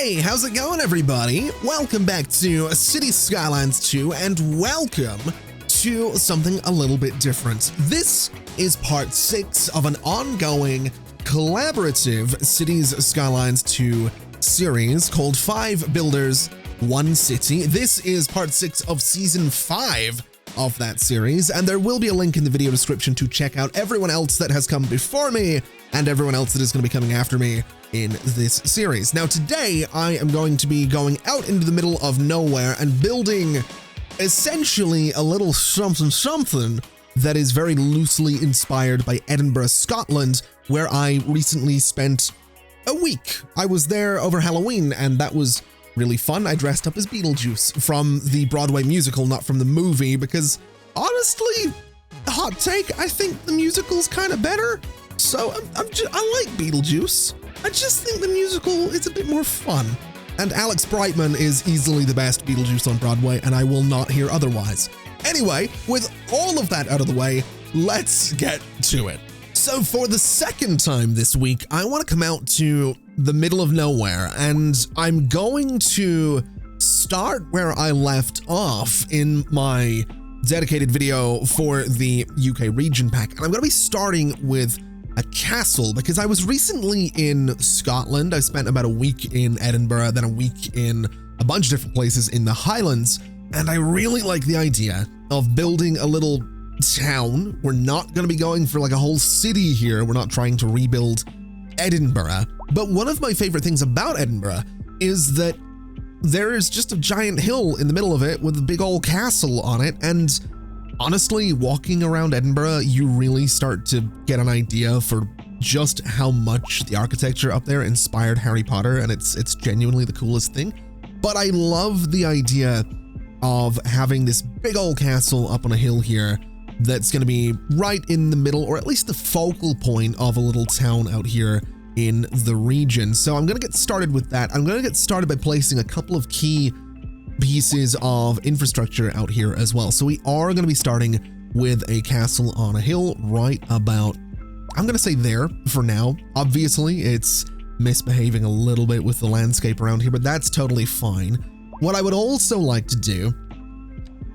Hey, how's it going, everybody? Welcome back to Cities Skylines 2, and welcome to something a little bit different. This is part 6 of an ongoing collaborative Cities Skylines 2 series called 5 Builders, 1 City. This is part 6 of season 5 of that series, and there will be a link in the video description to check out everyone else that has come before me and everyone else that is going to be coming after me in this series. Now today I am going to be going out into the middle of nowhere and building essentially a little something that is very loosely inspired by Edinburgh, Scotland, where I recently spent a week. I was there over Halloween and that was really fun. I dressed up as Beetlejuice from the Broadway musical, not from the movie, because honestly, hot take, I think the musical's kind of better. So I like Beetlejuice. I just think the musical is a bit more fun. And Alex Brightman is easily the best Beetlejuice on Broadway, and I will not hear otherwise. Anyway, with all of that out of the way, let's get to it. So for the second time this week, I want to come out to the middle of nowhere, and I'm going to start where I left off in my dedicated video for the UK region pack. And I'm going to be starting with a castle, because I was recently in Scotland. I spent about a week in Edinburgh, then a week in a bunch of different places in the Highlands, and I really like the idea of building a little town. We're not going to be going for like a whole city here. We're not trying to rebuild Edinburgh, but one of my favorite things about Edinburgh is that there is just a giant hill in the middle of it with a big old castle on it, and honestly, walking around Edinburgh, you really start to get an idea for just how much the architecture up there inspired Harry Potter, and it's genuinely the coolest thing. But I love the idea of having this big old castle up on a hill here that's going to be right in the middle, or at least the focal point of a little town out here in the region. So I'm going to get started with that. I'm going to get started by placing a couple of key pieces of infrastructure out here as well. So we are going to be starting with a castle on a hill right about, I'm going to say there for now. Obviously, it's misbehaving a little bit with the landscape around here, but that's totally fine. What I would also like to do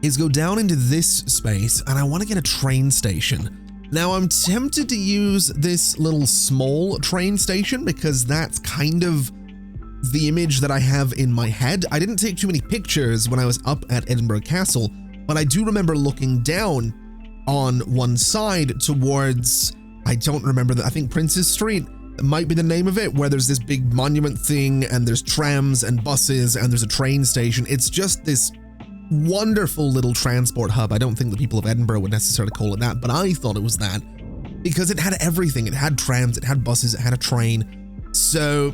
is go down into this space, and I want to get a train station. Now, I'm tempted to use this little small train station because that's kind of the image that I have in my head. I didn't take too many pictures when I was up at Edinburgh Castle, but I do remember looking down on one side towards, I don't remember that, I think Princess Street might be the name of it, where there's this big monument thing and there's trams and buses and there's a train station. It's just this wonderful little transport hub. I don't think the people of Edinburgh would necessarily call it that, but I thought it was that because it had everything. It had trams, it had buses, it had a train. So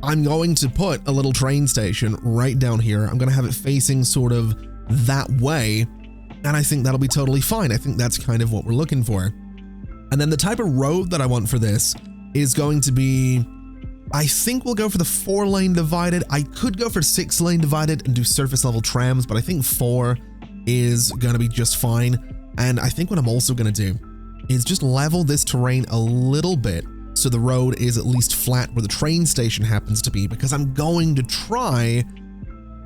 I'm going to put a little train station right down here. I'm going to have it facing sort of that way, and I think that'll be totally fine. I think that's kind of what we're looking for. And then the type of road that I want for this is going to be, I think we'll go for the 4-lane divided. I could go for 6-lane divided and do surface level trams, but I think 4 is going to be just fine. And I think what I'm also going to do is just level this terrain a little bit so the road is at least flat where the train station happens to be, because I'm going to try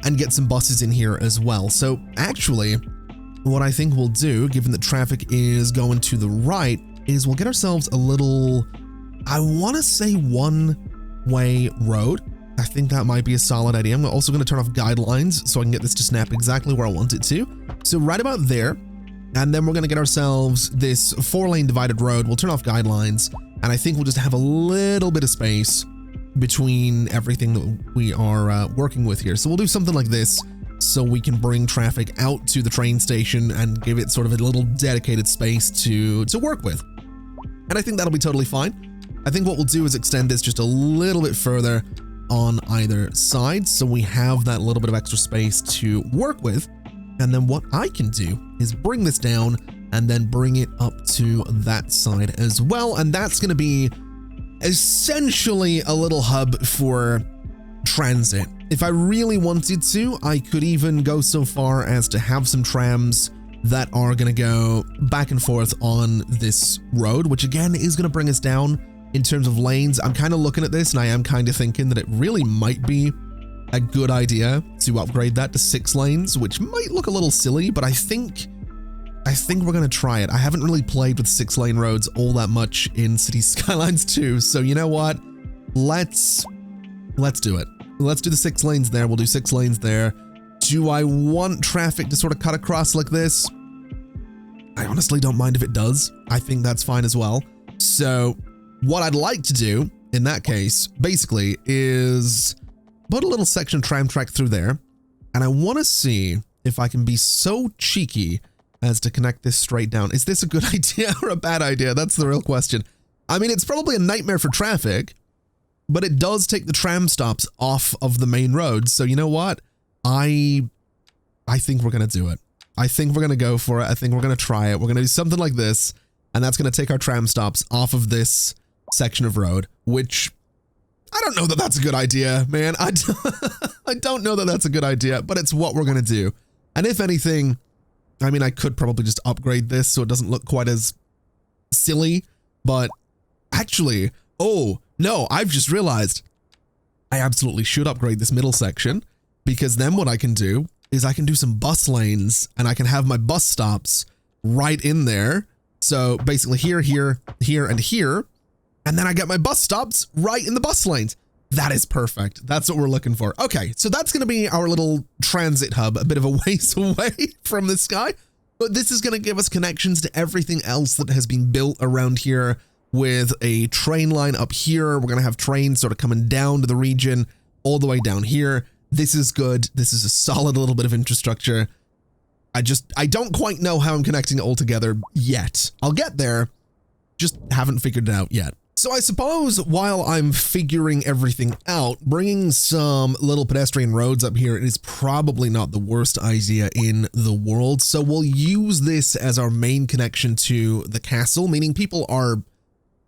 and get some buses in here as well. So actually, what I think we'll do, given that traffic is going to the right, is we'll get ourselves a little, I want to say, one-way road. I think that might be a solid idea. I'm also going to turn off guidelines so I can get this to snap exactly where I want it to. So right about there, and then we're going to get ourselves this 4-lane divided road. We'll turn off guidelines, and I think we'll just have a little bit of space between everything that we are working with here. So we'll do something like this so we can bring traffic out to the train station and give it sort of a little dedicated space to work with. And I think that'll be totally fine. I think what we'll do is extend this just a little bit further on either side so we have that little bit of extra space to work with. And then what I can do is bring this down and then bring it up to that side as well. And that's going to be essentially a little hub for transit. If I really wanted to, I could even go so far as to have some trams that are going to go back and forth on this road, which again is going to bring us down in terms of lanes. I'm kind of looking at this and I am kind of thinking that it really might be a good idea to upgrade that to 6 lanes, which might look a little silly, but I think we're gonna try it. I haven't really played with 6-lane roads all that much in Cities Skylines 2, so you know what? Let's do it. Let's do the 6 lanes there. We'll do 6 lanes there. Do I want traffic to sort of cut across like this? I honestly don't mind if it does. I think that's fine as well. So what I'd like to do in that case, basically, is put a little section tram track through there. And I want to see if I can be so cheeky as to connect this straight down. Is this a good idea or a bad idea? That's the real question. I mean, it's probably a nightmare for traffic, but it does take the tram stops off of the main road. So you know what? I think we're going to do it. I think we're going to go for it. I think we're going to try it. We're going to do something like this, and that's going to take our tram stops off of this section of road, which I don't know that that's a good idea, man. I don't know that that's a good idea, but it's what we're going to do. And if anything, I mean, I could probably just upgrade this so it doesn't look quite as silly, but actually, oh, no, I've just realized I absolutely should upgrade this middle section, because then what I can do is I can do some bus lanes and I can have my bus stops right in there. So basically here, here, here, and here. And then I get my bus stops right in the bus lanes. That is perfect. That's what we're looking for. Okay, so that's going to be our little transit hub, a bit of a ways away from the sky. But this is going to give us connections to everything else that has been built around here, with a train line up here. We're going to have trains sort of coming down to the region all the way down here. This is good. This is a solid little bit of infrastructure. I don't quite know how I'm connecting it all together yet. I'll get there, just haven't figured it out yet. So I suppose while I'm figuring everything out, bringing some little pedestrian roads up here is probably not the worst idea in the world. So we'll use this as our main connection to the castle, meaning people are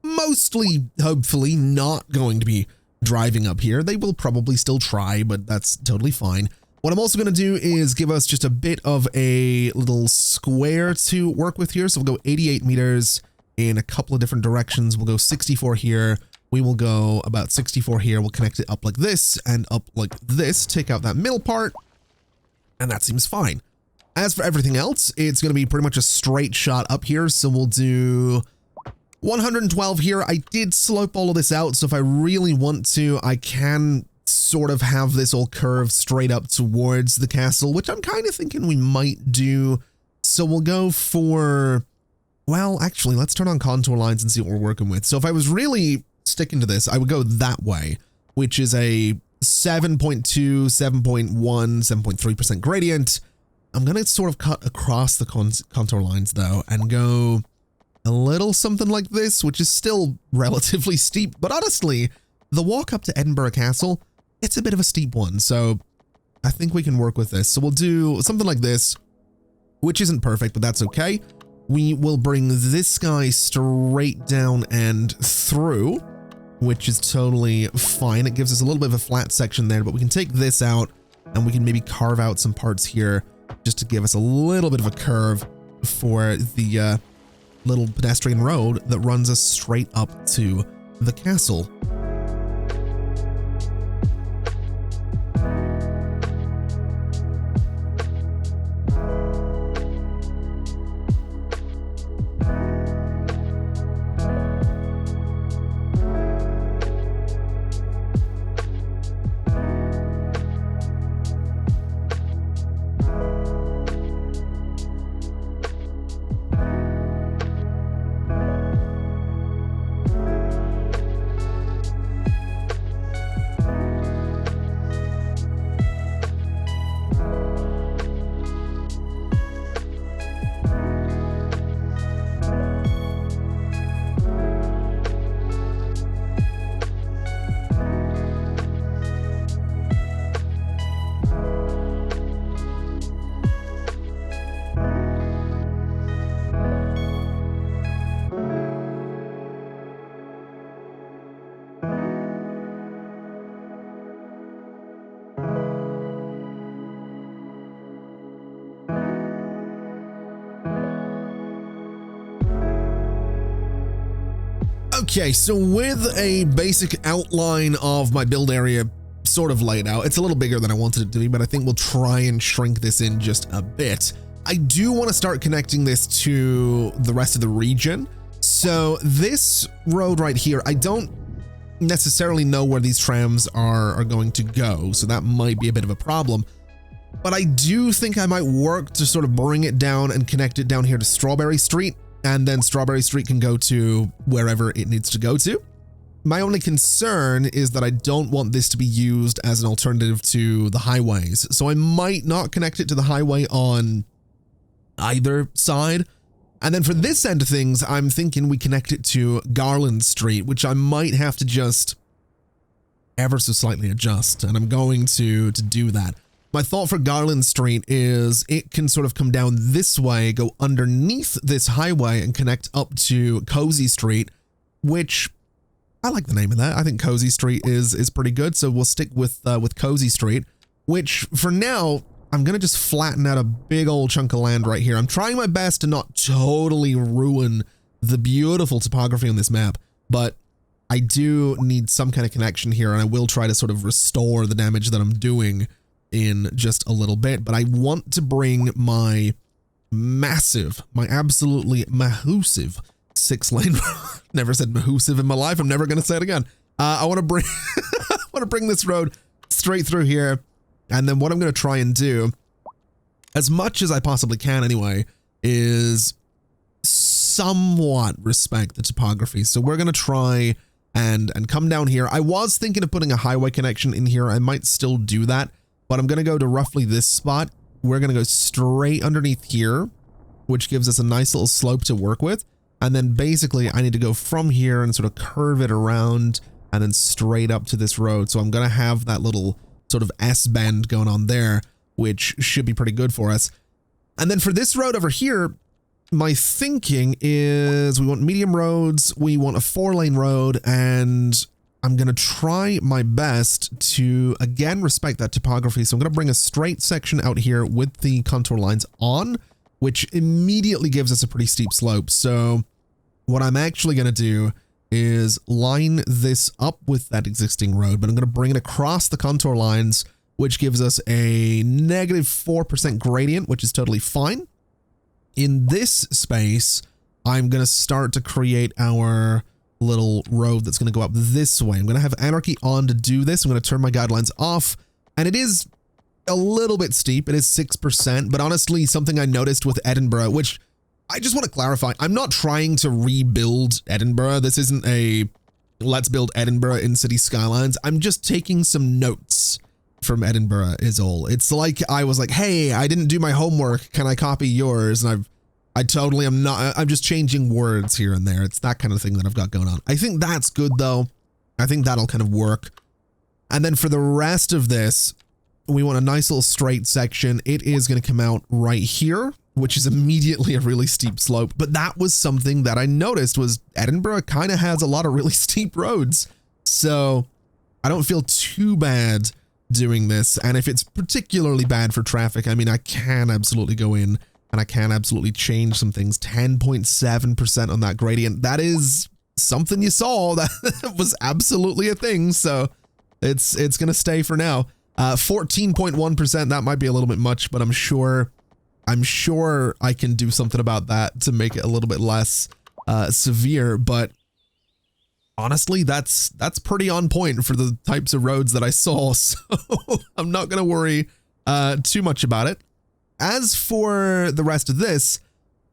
mostly, hopefully, not going to be driving up here. They will probably still try, but that's totally fine. What I'm also going to do is give us just a bit of a little square to work with here. So we'll go 88 meters in a couple of different directions. We'll go 64 here. We will go about 64 here. We'll connect it up like this and up like this. Take out that middle part, and that seems fine. As for everything else, it's going to be pretty much a straight shot up here. So we'll do 112 here. I did slope all of this out, so if I really want to, I can sort of have this all curved straight up towards the castle, which I'm kind of thinking we might do. So we'll go for, well, actually, let's turn on contour lines and see what we're working with. So if I was really sticking to this, I would go that way, which is a 7.2, 7.1, 7.3% gradient. I'm going to sort of cut across the contour lines, though, and go a little something like this, which is still relatively steep. But honestly, the walk up to Edinburgh Castle, it's a bit of a steep one. So I think we can work with this. So we'll do something like this, which isn't perfect, but that's okay. We will bring this guy straight down and through, which is totally fine. It gives us a little bit of a flat section there, but we can take this out and we can maybe carve out some parts here just to give us a little bit of a curve for the little pedestrian road that runs us straight up to the castle. Okay, so with a basic outline of my build area sort of laid out. It's a little bigger than I wanted it to be, but I think we'll try and shrink this in just a bit. I do want to start connecting this to the rest of the region. So this road right here, I don't necessarily know where these trams are going to go, so that might be a bit of a problem. But I do think I might work to sort of bring it down and connect it down here to Strawberry Street, and then Strawberry Street can go to wherever it needs to go to. My only concern is that I don't want this to be used as an alternative to the highways, so I might not connect it to the highway on either side. And then for this end of things, I'm thinking we connect it to Garland Street, which I might have to just ever so slightly adjust, and I'm going to do that. My thought for Garland Street is it can sort of come down this way, go underneath this highway, and connect up to Cozy Street, which I like the name of that. I think Cozy Street is pretty good, so we'll stick with Cozy Street, which for now, I'm going to just flatten out a big old chunk of land right here. I'm trying my best to not totally ruin the beautiful topography on this map, but I do need some kind of connection here, and I will try to sort of restore the damage that I'm doing in just a little bit. But I want to bring my massive, my absolutely mahoosive 6-lane, never said mahoosive in my life. I'm never going to say it again. I want to bring, I want to bring this road straight through here. And then what I'm going to try and do, as much as I possibly can anyway, is somewhat respect the topography. So we're going to try and come down here. I was thinking of putting a highway connection in here. I might still do that, but I'm going to go to roughly this spot. We're going to go straight underneath here, which gives us a nice little slope to work with. And then basically I need to go from here and sort of curve it around and then straight up to this road. So I'm going to have that little sort of S-bend going on there, which should be pretty good for us. And then for this road over here, my thinking is we want medium roads, we want a 4-lane road, and I'm going to try my best to, again, respect that topography. So I'm going to bring a straight section out here with the contour lines on, which immediately gives us a pretty steep slope. So what I'm actually going to do is line this up with that existing road, but I'm going to bring it across the contour lines, which gives us a -4% gradient, which is totally fine. In this space, I'm going to start to create our little road that's going to go up this way. I'm going to have Anarchy on to do this. I'm going to turn my guidelines off, and it is a little bit steep. It is 6%, but honestly, something I noticed with Edinburgh, which I just want to clarify, I'm not trying to rebuild Edinburgh. This isn't a let's build Edinburgh in City Skylines. I'm just taking some notes from Edinburgh is all. It's like I was like, hey, I didn't do my homework. Can I copy yours? And I totally am not. I'm just changing words here and there. It's that kind of thing that I've got going on. I think that's good though. I think that'll kind of work. And then for the rest of this, we want a nice little straight section. It is going to come out right here, which is immediately a really steep slope. But that was something that I noticed was Edinburgh kind of has a lot of really steep roads. So I don't feel too bad doing this. And if it's particularly bad for traffic, I mean, I can absolutely go in and I can absolutely change some things. 10.7% on that gradient. That is something you saw. That was absolutely a thing. So it's going to stay for now. 14.1%, that might be a little bit much, but I'm sure I can do something about that to make it a little bit less severe. But honestly, that's pretty on point for the types of roads that I saw. So I'm not going to worry too much about it. As for the rest of this,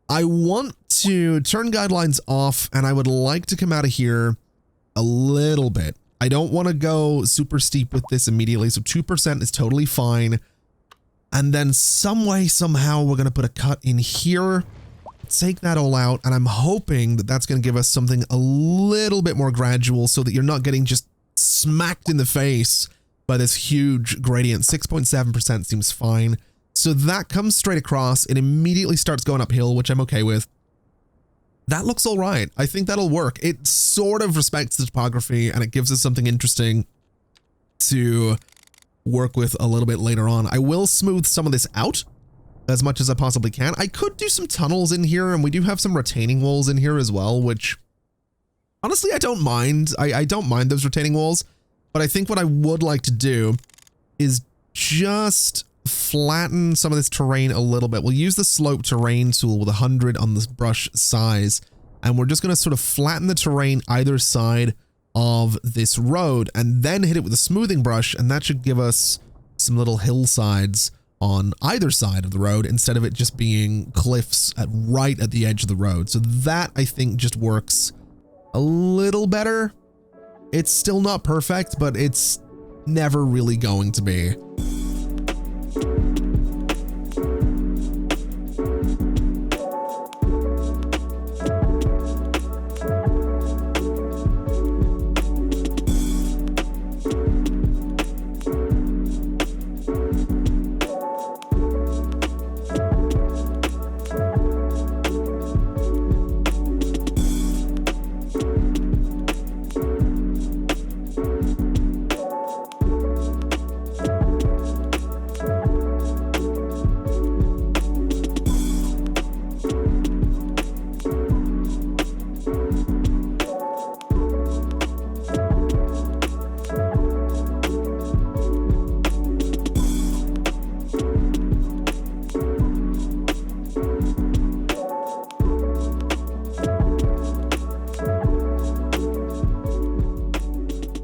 I want to turn guidelines off, and I would like to come out of here a little bit. I don't want to go super steep with this immediately, so 2% is totally fine. And then some way, somehow, we're going to put a cut in here, take that all out, and I'm hoping that that's going to give us something a little bit more gradual so that you're not getting just smacked in the face by this huge gradient. 6.7% seems fine. So that comes straight across. It immediately starts going uphill, which I'm okay with. That looks all right. I think that'll work. It sort of respects the topography, and it gives us something interesting to work with a little bit later on. I will smooth some of this out as much as I possibly can. I could do some tunnels in here, and we do have some retaining walls in here as well, which honestly, I don't mind. I don't mind those retaining walls, But I think what I would like to do is just flatten some of this terrain a little bit. We'll use the slope terrain tool with 100 on this brush size, and we're just going to sort of flatten the terrain either side of this road and then hit it with a smoothing brush, and that should give us some little hillsides on either side of the road instead of it just being cliffs right at the edge of the road. So that, I think, just works a little better. It's still not perfect, but it's never really going to be.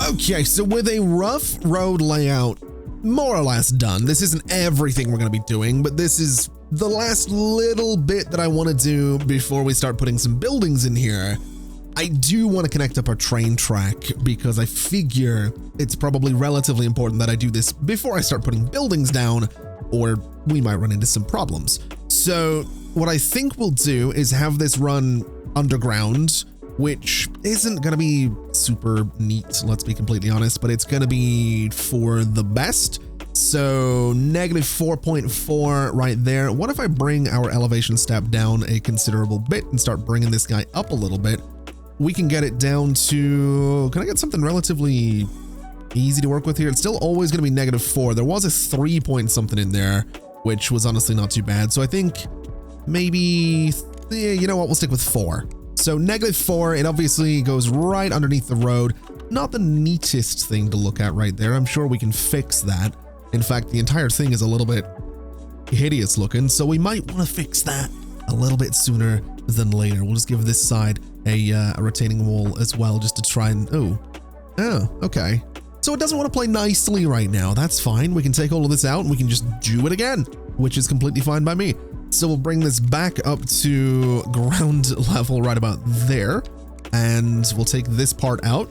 Okay, so with a rough road layout more or less done, this isn't everything we're going to be doing, but this is the last little bit that I want to do before we start putting some buildings in here. I do want to connect up our train track because I figure it's probably relatively important that I do this before I start putting buildings down, or we might run into some problems. So what I think we'll do is have this run underground, which isn't going to be super neat, let's be completely honest, but it's going to be for the best. So negative 4.4 right there. What if I bring our elevation step down a considerable bit and start bringing this guy up a little bit? We can get it down to, can I get something relatively easy to work with here? It's still always going to be negative 4. There was a 3 point something in there, which was honestly not too bad. So I think maybe, you know what, we'll stick with 4. So negative 4, it obviously goes right underneath the road. Not the neatest thing to look at right there. I'm sure we can fix that. In fact, the entire thing is a little bit hideous looking, so we might want to fix that a little bit sooner than later. We'll just give this side a retaining wall as well, just to try and, oh, okay. So it doesn't want to play nicely right now. That's fine. We can take all of this out and we can just do it again, which is completely fine by me. So we'll bring this back up to ground level right about there, and we'll take this part out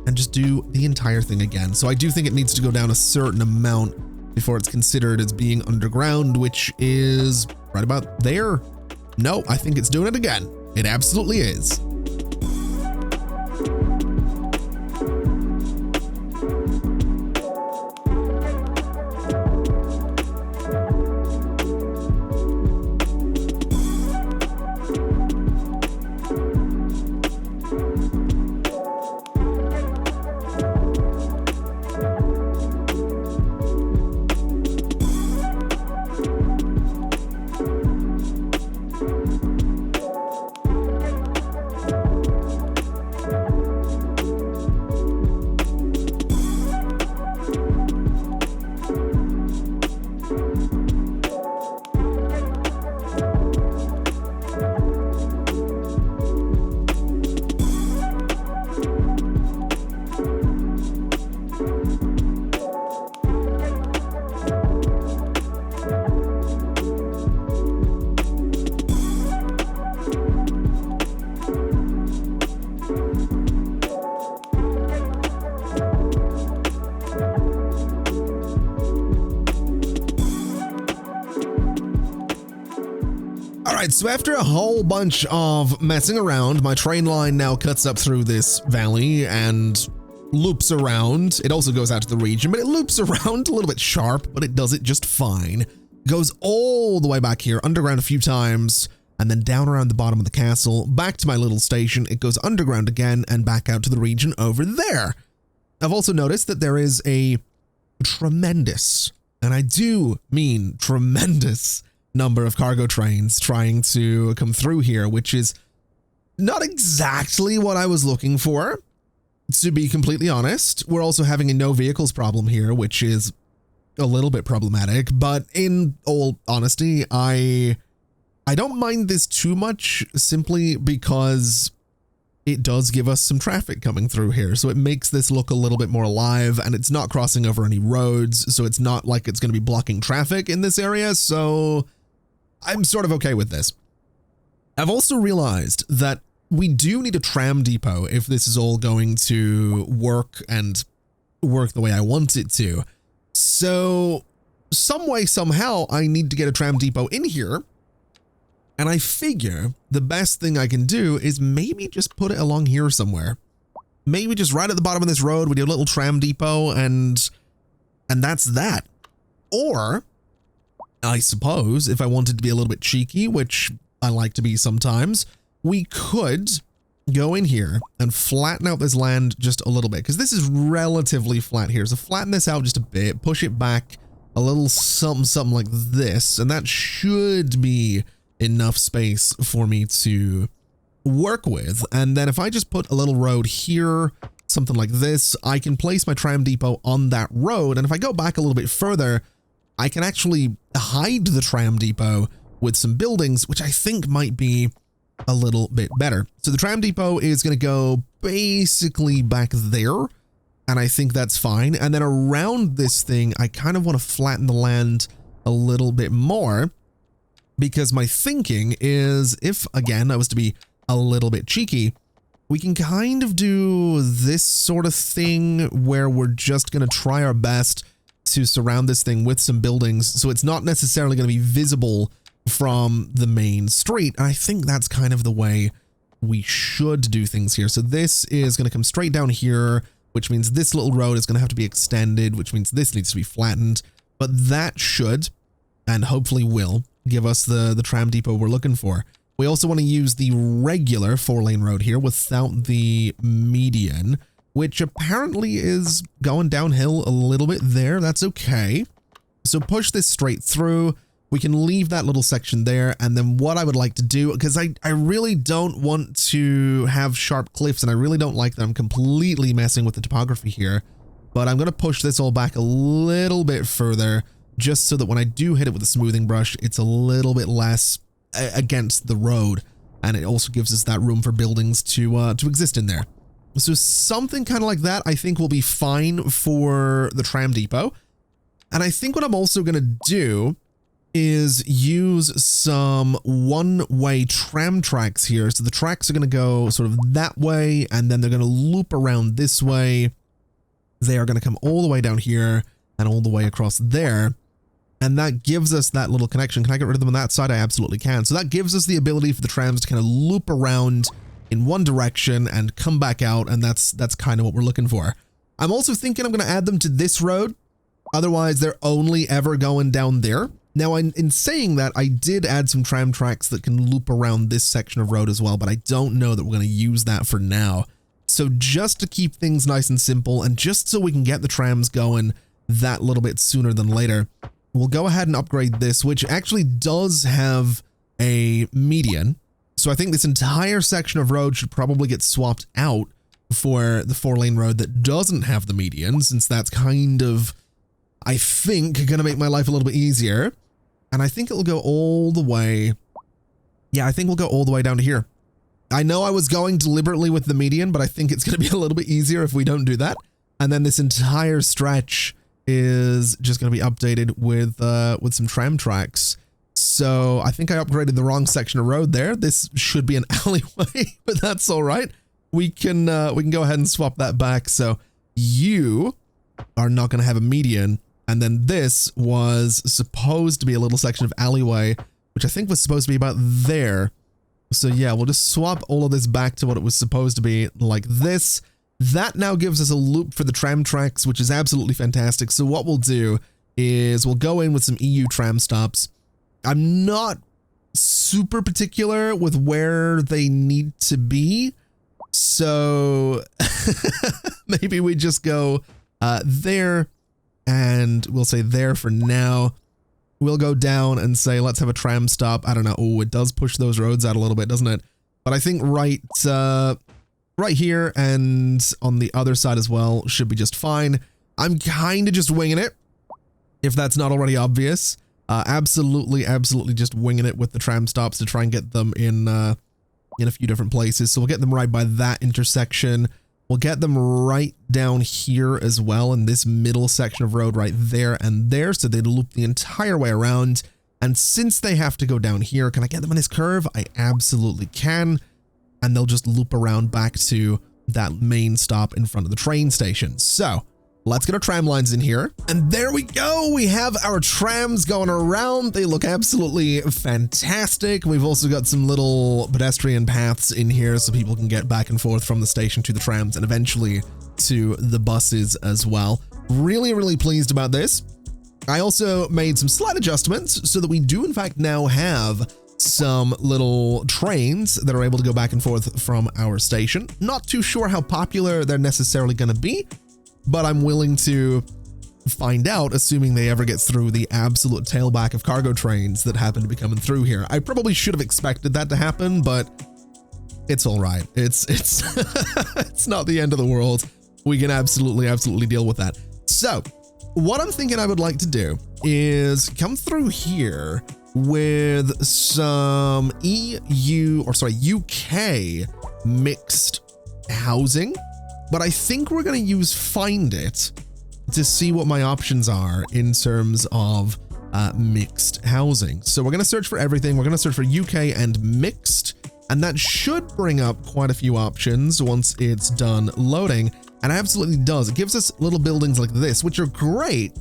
and just do the entire thing again. So I do think it needs to go down a certain amount before it's considered as being underground, which is right about there. No, I think it's doing it again. It absolutely is. Alright, so after a whole bunch of messing around, my train line now cuts up through this valley and loops around. It also goes out to the region, but it loops around a little bit sharp, but it does it just fine. Goes all the way back here, underground a few times, and then down around the bottom of the castle, back to my little station. It goes underground again and back out to the region over there. I've also noticed that there is a tremendous, and I do mean tremendous, number of cargo trains trying to come through here, which is not exactly what I was looking for, to be completely honest. We're also having a no vehicles problem here, which is a little bit problematic, but in all honesty, I don't mind this too much, simply because it does give us some traffic coming through here. So it makes this look a little bit more alive, and it's not crossing over any roads. So it's not like it's going to be blocking traffic in this area. So I'm sort of okay with this. I've also realized that we do need a tram depot if this is all going to work and work the way I want it to. So some way, somehow, I need to get a tram depot in here. And I figure the best thing I can do is maybe just put it along here somewhere. Maybe just right at the bottom of this road, we do a little tram depot, and that's that. Or, I suppose, if I wanted to be a little bit cheeky, which I like to be sometimes, we could go in here and flatten out this land just a little bit, because this is relatively flat here. So flatten this out just a bit, push it back a little something like this, and that should be enough space for me to work with. And then if I just put a little road here, something like this, I can place my tram depot on that road. And if I go back a little bit further, I can actually hide the tram depot with some buildings, which I think might be a little bit better. So the tram depot is going to go basically back there, and I think that's fine. And then around this thing, I kind of want to flatten the land a little bit more, because my thinking is, if, again, I was to be a little bit cheeky, we can kind of do this sort of thing where we're just going to try our best to surround this thing with some buildings, so it's not necessarily going to be visible from the main street. And I think that's kind of the way we should do things here. So this is going to come straight down here, which means this little road is going to have to be extended, which means this needs to be flattened. But that should, and hopefully will, give us the tram depot we're looking for. We also want to use the regular 4-lane road here without the median, which apparently is going downhill a little bit there. That's okay. So push this straight through. We can leave that little section there. And then what I would like to do, because I really don't want to have sharp cliffs, and I really don't like that I'm completely messing with the topography here, but I'm going to push this all back a little bit further, just so that when I do hit it with a smoothing brush, it's a little bit less against the road. And it also gives us that room for buildings to exist in there. So something kind of like that, I think, will be fine for the tram depot. And I think what I'm also going to do is use some one-way tram tracks here. So the tracks are going to go sort of that way, and then they're going to loop around this way. They are going to come all the way down here and all the way across there. And that gives us that little connection. Can I get rid of them on that side? I absolutely can. So that gives us the ability for the trams to kind of loop around in one direction and come back out, and that's kind of what we're looking for. I'm also thinking I'm going to add them to this road. Otherwise, they're only ever going down there. Now, in saying that, I did add some tram tracks that can loop around this section of road as well, but I don't know that we're going to use that for now. So just to keep things nice and simple, and just so we can get the trams going that little bit sooner than later, we'll go ahead and upgrade this, which actually does have a median. So I think this entire section of road should probably get swapped out for the 4-lane road that doesn't have the median, since that's kind of, I think, going to make my life a little bit easier. And I think it'll go all the way. Yeah, I think we'll go all the way down to here. I know I was going deliberately with the median, but I think it's going to be a little bit easier if we don't do that. And then this entire stretch is just going to be updated with some tram tracks. So I think I upgraded the wrong section of road there. This should be an alleyway, but that's all right. We can go ahead and swap that back. So you are not going to have a median. And then this was supposed to be a little section of alleyway, which I think was supposed to be about there. So yeah, we'll just swap all of this back to what it was supposed to be, like this. That now gives us a loop for the tram tracks, which is absolutely fantastic. So what we'll do is we'll go in with some EU tram stops. I'm not super particular with where they need to be, so maybe we just go there, and we'll say there for now. We'll go down and say, let's have a tram stop. I don't know. Oh, it does push those roads out a little bit, doesn't it? But I think right right here and on the other side as well should be just fine. I'm kind of just winging it, if that's not already obvious. Absolutely just winging it with the tram stops to try and get them in a few different places. So we'll get them right by that intersection. We'll get them right down here as well in this middle section of road right there and there. So they loop the entire way around. And since they have to go down here, can I get them in this curve? I absolutely can. And they'll just loop around back to that main stop in front of the train station. So let's get our tram lines in here. And there we go. We have our trams going around. They look absolutely fantastic. We've also got some little pedestrian paths in here so people can get back and forth from the station to the trams and eventually to the buses as well. Really pleased about this. I also made some slight adjustments so that we do in fact now have some little trains that are able to go back and forth from our station. Not too sure how popular they're necessarily going to be, but I'm willing to find out, assuming they ever get through the absolute tailback of cargo trains that happen to be coming through here. I probably should have expected that to happen, but it's all right. It's it's not the end of the world. We can absolutely deal with that. So what I'm thinking I would like to do is come through here with some UK mixed housing, but I think we're going to use Find It to see what my options are in terms of mixed housing. So we're going to search for everything. We're going to search for UK and mixed, and that should bring up quite a few options once it's done loading. And it absolutely does. It gives us little buildings like this, which are great,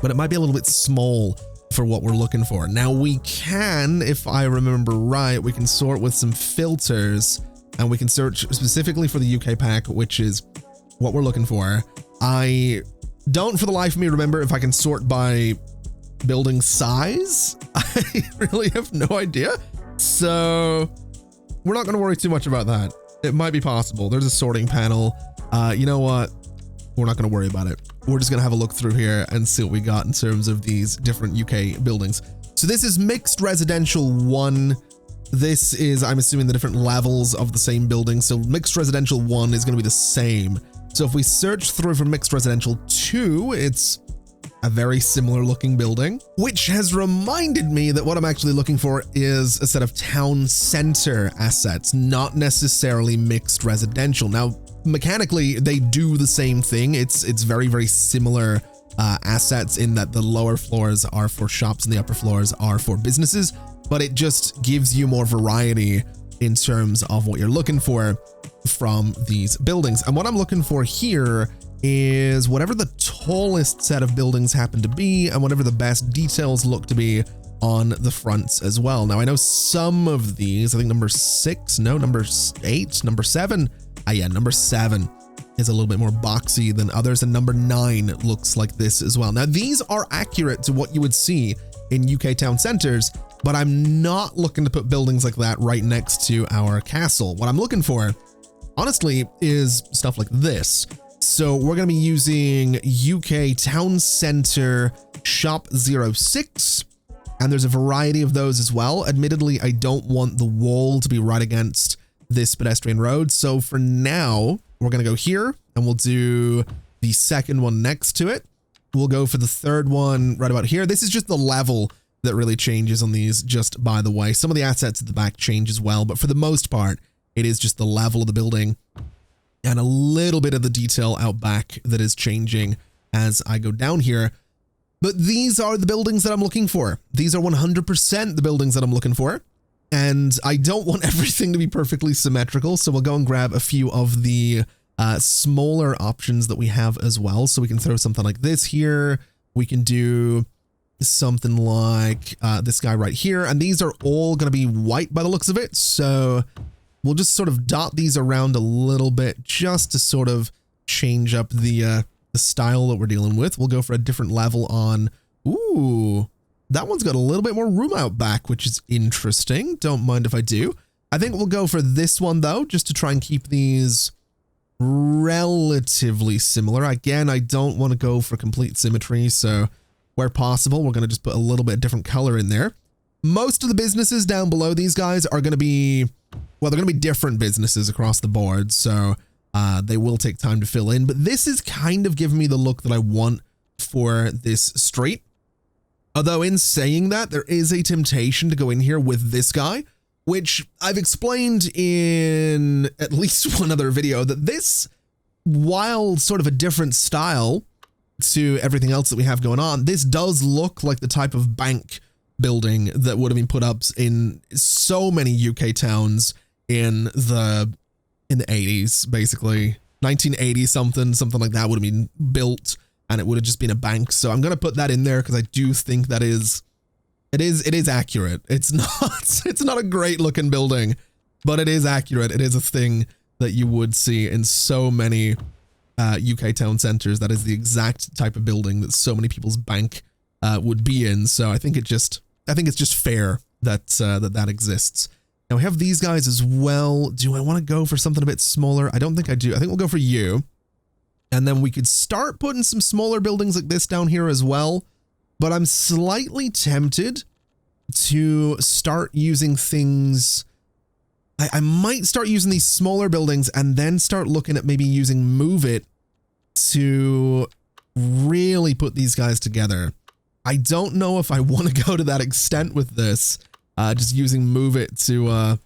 but it might be a little bit small for what we're looking for. Now we can, if I remember right, we can sort with some filters and we can search specifically for the UK pack, which is what we're looking for. I don't for the life of me remember if I can sort by building size. I really have no idea. So we're not going to worry too much about that. It might be possible. There's a sorting panel. You know what? We're not going to worry about it. We're just going to have a look through here and see what we got in terms of these different UK buildings. So this is mixed residential 1. This is, I'm assuming, the different levels of the same building. So mixed residential 1 is going to be the same. So if we search through for mixed residential 2, it's a very similar looking building, which has reminded me that what I'm actually looking for is a set of town center assets, not necessarily mixed residential. Now, mechanically, they do the same thing. It's very similar assets in that the lower floors are for shops and the upper floors are for businesses, but it just gives you more variety in terms of what you're looking for from these buildings. And what I'm looking for here is whatever the tallest set of buildings happen to be and whatever the best details look to be on the fronts as well. Now I know some of these, I think number 6, no, number 8, number 7. Yeah, number 7 is a little bit more boxy than others, and number 9 looks like this as well. Now these are accurate to what you would see in UK town centers, but I'm not looking to put buildings like that right next to our castle. What I'm looking for, honestly, is stuff like this. So we're going to be using UK Town Center Shop 06, and there's a variety of those as well. Admittedly, I don't want the wall to be right against this pedestrian road. So for now, we're going to go here and we'll do the second one next to it. We'll go for the third one right about here. This is just the level that really changes on these, just by the way. Some of the assets at the back change as well, but for the most part, it is just the level of the building and a little bit of the detail out back that is changing as I go down here. But these are the buildings that I'm looking for. These are 100% the buildings that I'm looking for. And I don't want everything to be perfectly symmetrical, so we'll go and grab a few of the smaller options that we have as well. So we can throw something like this here. We can do something like this guy right here. And these are all going to be white by the looks of it. So we'll just sort of dot these around a little bit just to sort of change up the style that we're dealing with. We'll go for a different level on, ooh, that one's got a little bit more room out back, which is interesting. Don't mind if I do. I think we'll go for this one though, just to try and keep these relatively similar. Again, I don't want to go for complete symmetry, so where possible, we're going to just put a little bit different color in there. Most of the businesses down below these guys are going to be well, they're going to be different businesses across the board, so they will take time to fill in. But this is kind of giving me the look that I want for this street. Although in saying that, there is a temptation to go in here with this guy, which I've explained in at least one other video, that this, while sort of a different style to everything else that we have going on, this does look like the type of bank building that would have been put up in so many UK towns in the 80s, basically 1980 something like that would have been built, and it would have just been a bank. So I'm gonna put that in there because I do think that it is accurate. It's not a great looking building, but it is accurate. It is a thing that you would see in so many UK town centers. That is the exact type of building that so many people's bank would be in. So I think it's just fair that that exists. Now we have these guys as well. Do I want to go for something a bit smaller? I don't think I do. I think we'll go for you. And then we could start putting some smaller buildings like this down here as well. But I'm slightly tempted to start using things. I might start using these smaller buildings and then start looking at maybe using Move It to really put these guys together. I don't know if I want to go to that extent with this, just using Move It to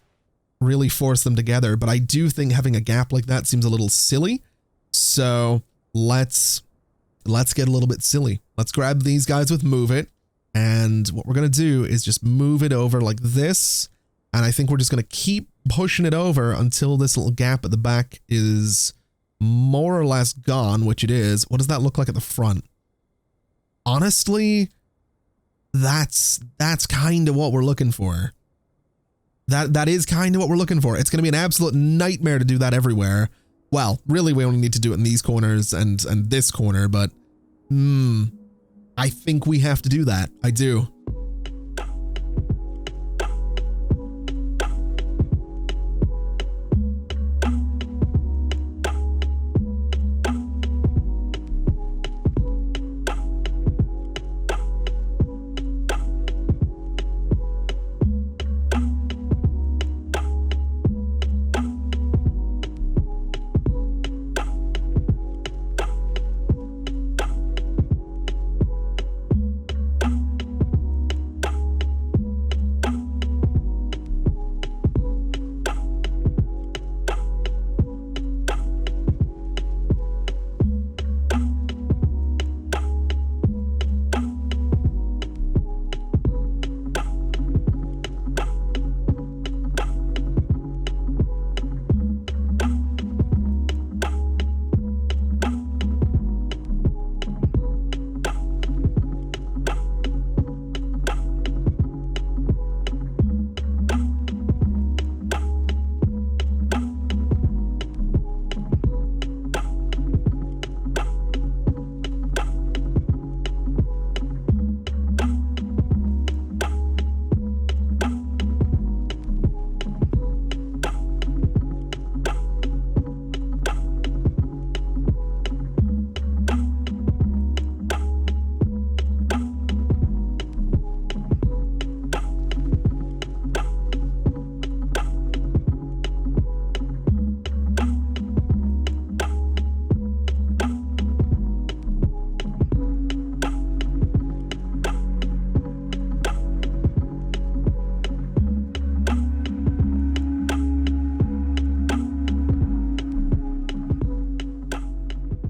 really force them together. But I do think having a gap like that seems a little silly. So let's get a little bit silly. Let's grab these guys with Move It. And what we're going to do is just move it over like this. And I think we're just going to keep pushing it over until this little gap at the back is more or less gone, which it is. What does that look like at the front? Honestly, that's kind of what we're looking for. That is kind of what we're looking for. It's going to be an absolute nightmare to do that everywhere. Well, really, we only need to do it in these corners and this corner, but I think we have to do that. I do.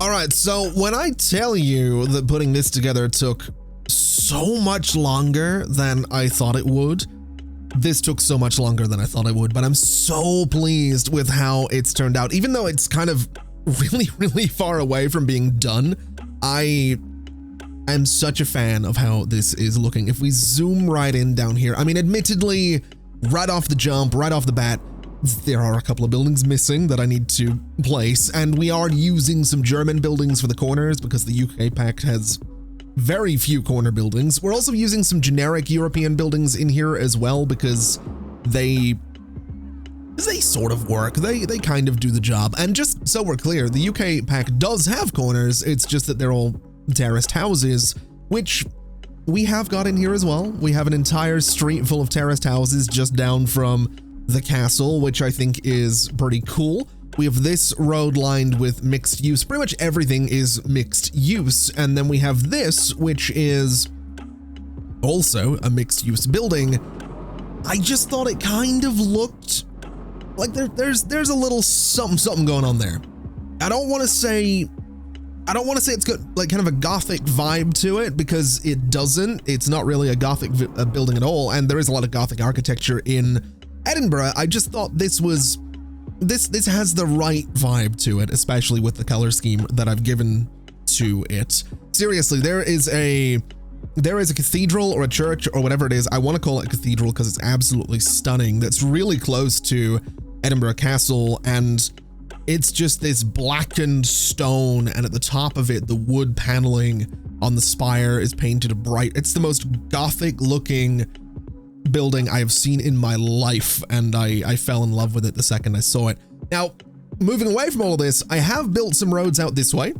All right, so when I tell you that putting this together took so much longer than I thought it would, this took so much longer than I thought it would, but I'm so pleased with how it's turned out. Even though it's kind of really far away from being done, I am such a fan of how this is looking. If we zoom right in down here, I mean, admittedly, right off the jump, right off the bat, there are a couple of buildings missing that I need to place, and we are using some German buildings for the corners because the UK pack has very few corner buildings. We're also using some generic European buildings in here as well because they sort of work. They kind of do the job. And just so we're clear, the UK pack does have corners. It's just that they're all terraced houses, which we have got in here as well. We have an entire street full of terraced houses just down from the castle, which I think is pretty cool. We have this road lined with mixed use. Pretty much everything is mixed use. And then we have this, which is also a mixed use building. I just thought it kind of looked like there's a little something going on there. I don't want to say it's got like kind of a gothic vibe to it, because it doesn't. It's not really a gothic building at all, and there is a lot of gothic architecture in Edinburgh. I just thought this has the right vibe to it, especially with the color scheme that I've given to it. Seriously, there is a cathedral or a church or whatever it is. I want to call it a cathedral because it's absolutely stunning. That's really close to Edinburgh Castle, and it's just this blackened stone, and at the top of it, the wood paneling on the spire is painted bright. It's the most gothic looking building I have seen in my life, and I fell in love with it the second I saw it. Now, moving away from all of this, I have built some roads out this way.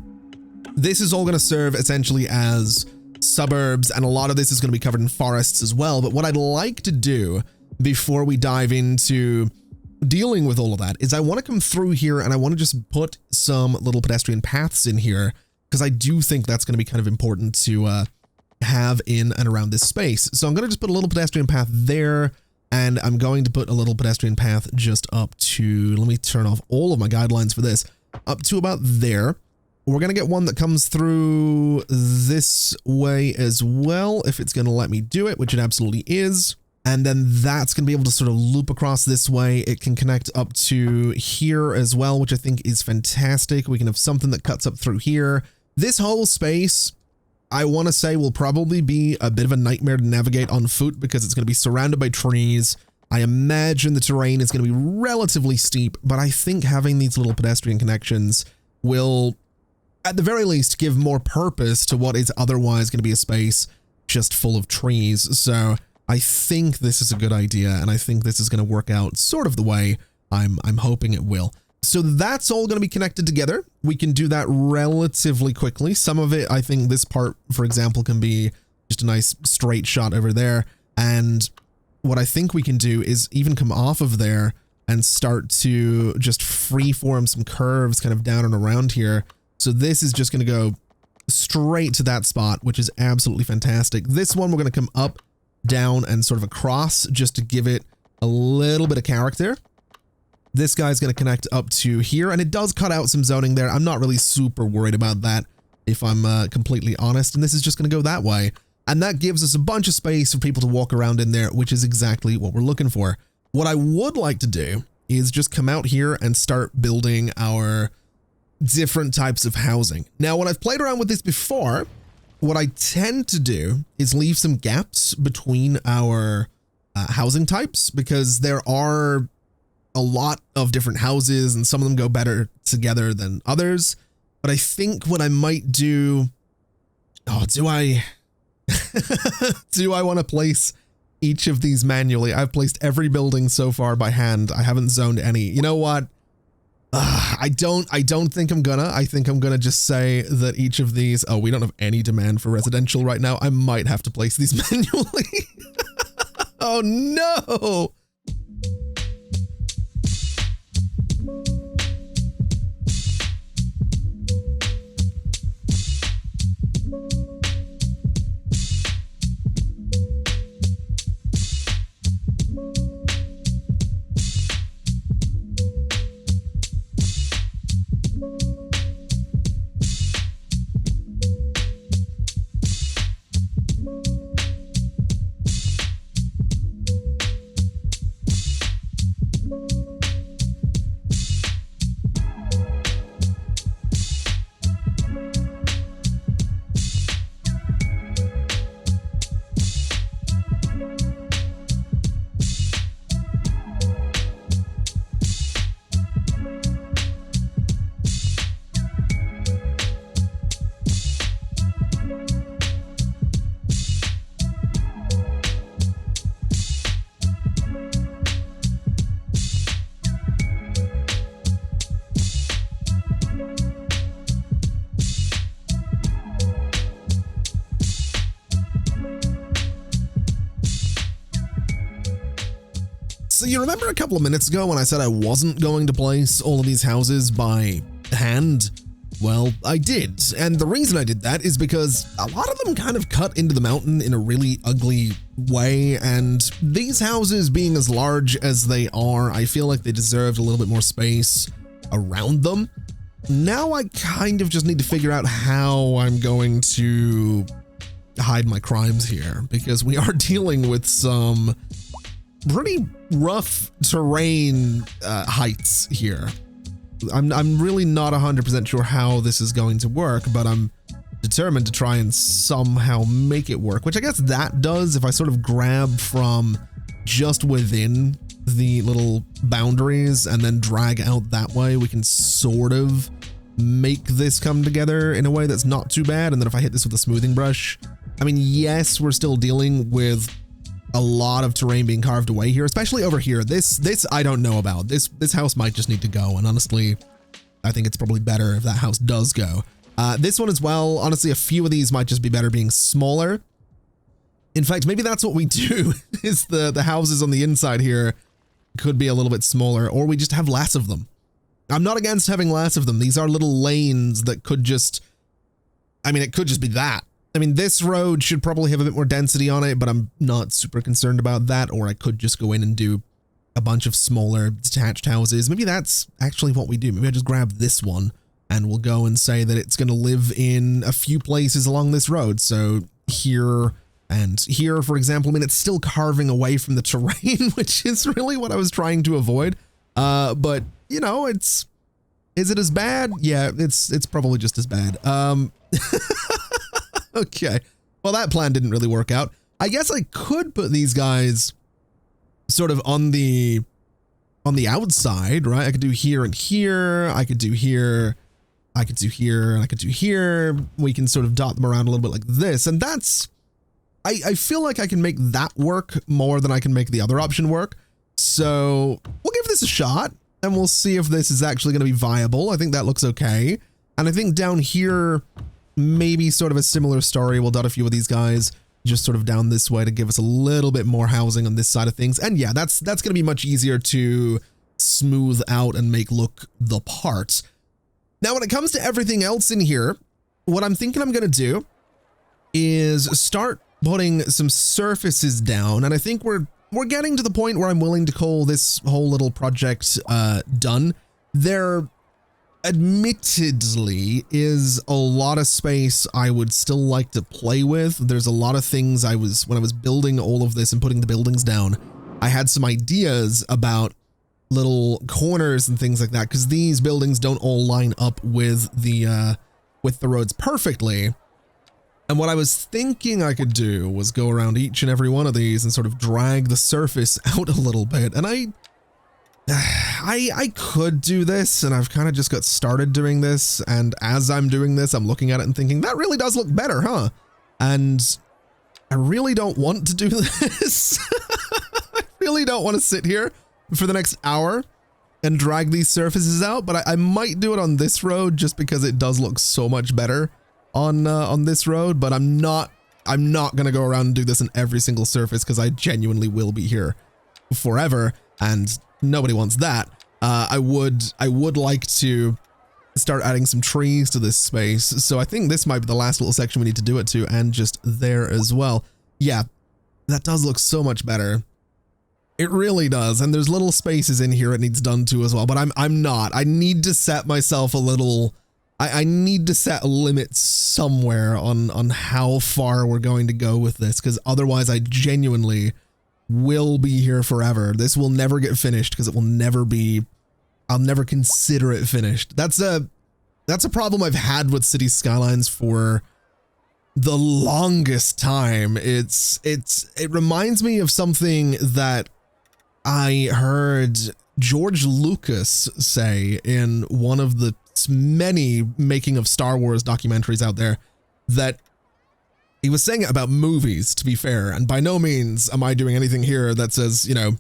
This is all going to serve essentially as suburbs, and a lot of this is going to be covered in forests as well. But what I'd like to do before we dive into dealing with all of that is I want to come through here, and I want to just put some little pedestrian paths in here, because I do think that's going to be kind of important to have in and around this space. So I'm going to just put a little pedestrian path there, and I'm going to put a little pedestrian path just up to, let me turn off all of my guidelines for this, up to about there. We're going to get one that comes through this way as well, if it's going to let me do it, which it absolutely is. And then that's going to be able to sort of loop across this way. It can connect up to here as well, which I think is fantastic. We can have something that cuts up through here. This whole space, I want to say, will probably be a bit of a nightmare to navigate on foot, because it's going to be surrounded by trees. I imagine the terrain is going to be relatively steep, but I think having these little pedestrian connections will, at the very least, give more purpose to what is otherwise going to be a space just full of trees. So I think this is a good idea, and I think this is going to work out sort of the way I'm hoping it will. So that's all going to be connected together. We can do that relatively quickly. Some of it, I think this part, for example, can be just a nice straight shot over there. And what I think we can do is even come off of there and start to just freeform some curves kind of down and around here. So this is just going to go straight to that spot, which is absolutely fantastic. This one, we're going to come up, down, and sort of across, just to give it a little bit of character. This guy's going to connect up to here, and it does cut out some zoning there. I'm not really super worried about that, if I'm completely honest, and this is just going to go that way. And that gives us a bunch of space for people to walk around in there, which is exactly what we're looking for. What I would like to do is just come out here and start building our different types of housing. Now, when I've played around with this before, what I tend to do is leave some gaps between our housing types, because there are a lot of different houses and some of them go better together than others. But I think what I might do, do I want to place each of these manually? I've placed every building so far by hand. I haven't zoned any. You know what? I don't think I'm gonna. I think I'm gonna just say that each of these, we don't have any demand for residential right now. I might have to place these manually. Oh no. So you remember a couple of minutes ago when I said I wasn't going to place all of these houses by hand? Well, I did, and the reason I did that is because a lot of them kind of cut into the mountain in a really ugly way, and these houses being as large as they are, I feel like they deserved a little bit more space around them. Now I kind of just need to figure out how I'm going to hide my crimes here, because we are dealing with some pretty rough terrain heights here. I'm really not 100% sure how this is going to work, but I'm determined to try and somehow make it work, which I guess that does if I sort of grab from just within the little boundaries and then drag out that way. We can sort of make this come together in a way that's not too bad. And then if I hit this with a smoothing brush, I mean, yes, we're still dealing with a lot of terrain being carved away here, especially over here. This I don't know about. This house might just need to go, and honestly, I think it's probably better if that house does go. This one as well, honestly, a few of these might just be better being smaller. In fact, maybe that's what we do, is the houses on the inside here could be a little bit smaller, or we just have less of them. I'm not against having less of them. These are little lanes that could just, I mean, it could just be that. I mean, this road should probably have a bit more density on it, but I'm not super concerned about that. Or I could just go in and do a bunch of smaller detached houses. Maybe that's actually what we do. Maybe I just grab this one and we'll go and say that it's going to live in a few places along this road. So here and here, for example, I mean, it's still carving away from the terrain, which is really what I was trying to avoid. But you know, is it as bad? Yeah, it's probably just as bad. Okay, well, that plan didn't really work out. I guess I could put these guys sort of on the outside, right? I could do here and here. I could do here. I could do here and I could do here. We can sort of dot them around a little bit like this. And that's, I feel like I can make that work more than I can make the other option work. So we'll give this a shot and we'll see if this is actually going to be viable. I think that looks okay. And I think down here, maybe sort of a similar story. We'll dot a few of these guys just sort of down this way to give us a little bit more housing on this side of things. And yeah, that's going to be much easier to smooth out and make look the part. Now, when it comes to everything else in here, what I'm thinking I'm going to do is start putting some surfaces down. And I think we're getting to the point where I'm willing to call this whole little project done. There admittedly is a lot of space I would still like to play with. There's a lot of things when I was building all of this and putting the buildings down, I had some ideas about little corners and things like that, because these buildings don't all line up with the roads perfectly. And what I was thinking I could do was go around each and every one of these and sort of drag the surface out a little bit. And I could do this, and I've kind of just got started doing this, and as I'm doing this, I'm looking at it and thinking, that really does look better, huh? And I really don't want to do this. I really don't want to sit here for the next hour and drag these surfaces out, but I might do it on this road just because it does look so much better on this road, but I'm not going to go around and do this on every single surface, because I genuinely will be here forever, and nobody wants that. I would like to start adding some trees to this space. So I think this might be the last little section we need to do it to, and just there as well. Yeah, that does look so much better. It really does. And there's little spaces in here it needs done to as well, but I'm not. I need to set myself a little, I need to set a limit somewhere on how far we're going to go with this, because otherwise I genuinely will be here forever. This will never get finished because it will never be, I'll never consider it finished. That's a problem I've had with City Skylines for the longest time. It reminds me of something that I heard George Lucas say in one of the many making of Star Wars documentaries out there, that he was saying it about movies, to be fair, and by no means am I doing anything here that's as, you know,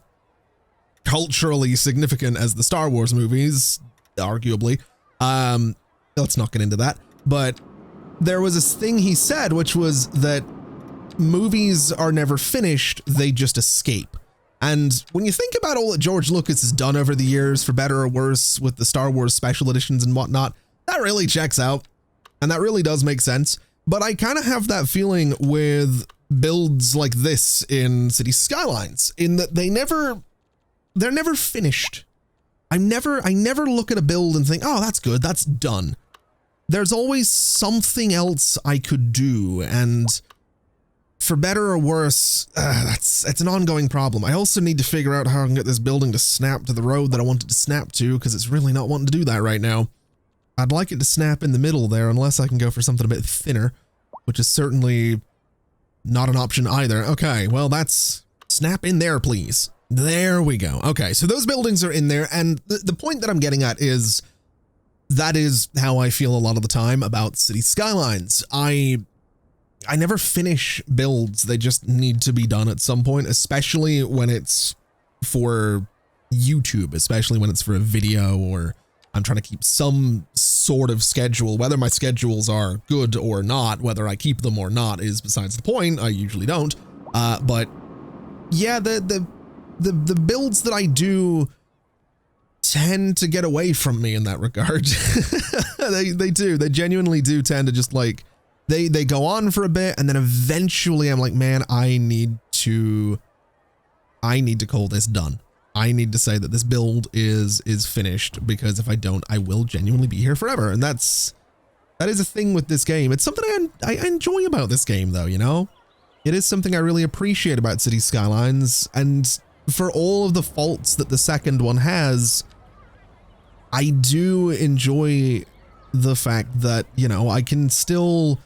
culturally significant as the Star Wars movies, arguably. Let's not get into that. But there was this thing he said, which was that movies are never finished, they just escape. And when you think about all that George Lucas has done over the years, for better or worse, with the Star Wars special editions and whatnot, that really checks out. And that really does make sense. But I kind of have that feeling with builds like this in City Skylines, in that they're never finished. I never look at a build and think, oh, that's good, that's done. There's always something else I could do, and for better or worse, it's an ongoing problem. I also need to figure out how I can get this building to snap to the road that I want it to snap to, because it's really not wanting to do that right now. I'd like it to snap in the middle there, unless I can go for something a bit thinner, which is certainly not an option either. Okay, well, that's snap in there, please. There we go. Okay, so those buildings are in there, and the point that I'm getting at is that is how I feel a lot of the time about City Skylines. I never finish builds. They just need to be done at some point, especially when it's for YouTube, especially when it's for a video, or I'm trying to keep some sort of schedule. Whether my schedules are good or not, whether I keep them or not, is besides the point. I usually don't. But yeah, the builds that I do tend to get away from me in that regard. They do. They genuinely do tend to just like, they go on for a bit, and then eventually I'm like, man, I need to call this done. I need to say that this build is finished, because if I don't, I will genuinely be here forever. And that is a thing with this game. It's something I enjoy about this game, though, you know? It is something I really appreciate about City Skylines, and for all of the faults that the second one has, I do enjoy the fact that, you know, I can still,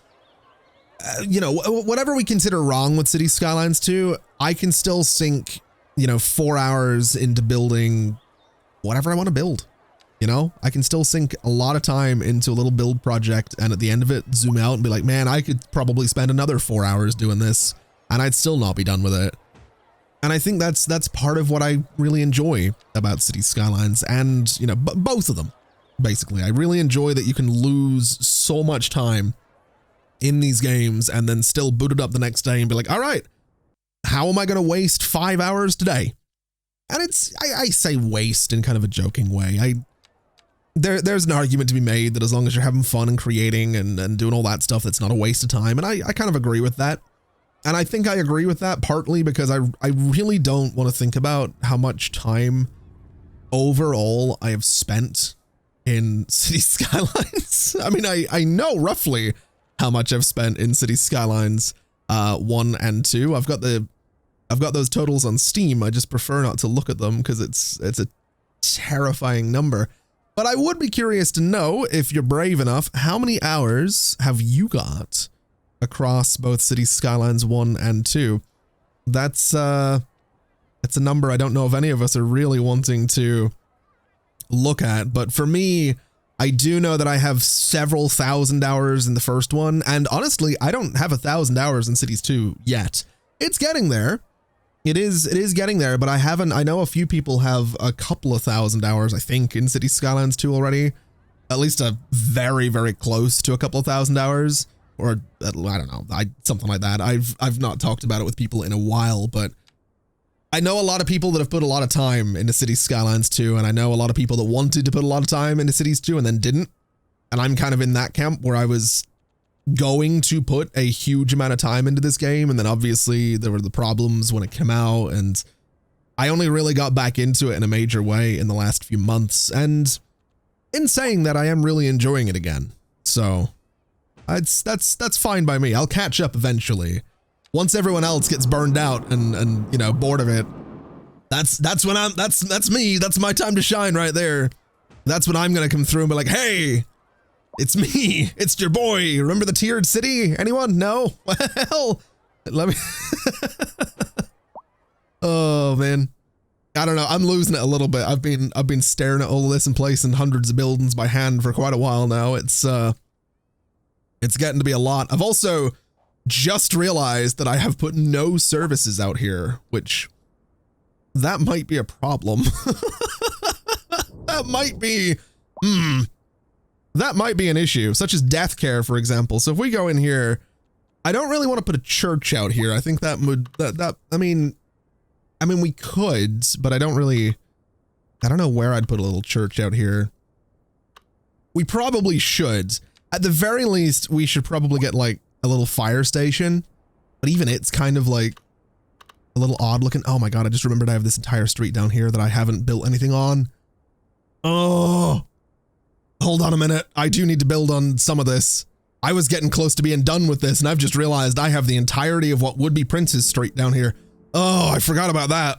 you know, whatever we consider wrong with City Skylines 2, I can still sink, you know, 4 hours into building whatever I want to build. You know, I can still sink a lot of time into a little build project, and at the end of it, zoom out and be like, man, I could probably spend another 4 hours doing this, and I'd still not be done with it. And I think that's part of what I really enjoy about City Skylines, and, you know, both of them, basically. I really enjoy that you can lose so much time in these games and then still boot it up the next day and be like, all right, how am I going to waste 5 hours today? And I say waste in kind of a joking way. There's an argument to be made that as long as you're having fun and creating and doing all that stuff, that's not a waste of time. And I kind of agree with that. And I think I agree with that partly because I really don't want to think about how much time overall I have spent in City Skylines. I mean, I know roughly how much I've spent in City Skylines 1 and 2. I've got those totals on Steam. I just prefer not to look at them because it's a terrifying number. But I would be curious to know, if you're brave enough, how many hours have you got across both City Skylines 1 and 2? That's a number I don't know if any of us are really wanting to look at, but for me, I do know that I have several thousand hours in the first one, and honestly, I don't have 1,000 hours in Cities 2 yet. It's getting there. It is getting there, but I know a few people have a couple of thousand hours, I think, in City Skylines 2 already. At least a very, very close to a couple of thousand hours. Or I don't know, something like that. I've not talked about it with people in a while, but I know a lot of people that have put a lot of time into Cities Skylines 2, and I know a lot of people that wanted to put a lot of time into Cities 2 and then didn't. And I'm kind of in that camp where I was going to put a huge amount of time into this game, and then obviously there were the problems when it came out, and I only really got back into it in a major way in the last few months. And in saying that, I am really enjoying it again. So that's fine by me. I'll catch up eventually. Once everyone else gets burned out and you know, bored of it, that's me. That's my time to shine right there. That's when I'm gonna come through and be like, hey, it's me. It's your boy. Remember the tiered city? Anyone? No? Well, let me. Oh man, I don't know. I'm losing it a little bit. I've been staring at all of this and placing hundreds of buildings by hand for quite a while now. It's getting to be a lot. I've also just realized that I have put no services out here, which that might be a problem. That might be, that might be an issue, such as death care, for example. So if we go in here, I don't really want to put a church out here. I think that would, I mean, I mean, we could, but I don't know where I'd put a little church out here. We probably should. At the very least, we should probably get like a little fire station, but even it's kind of like a little odd looking. Oh my God, I just remembered I have this entire street down here that I haven't built anything on. Oh, hold on a minute. I do need to build on some of this. I was getting close to being done with this, and I've just realized I have the entirety of what would be Prince's Street down here. Oh, I forgot about that.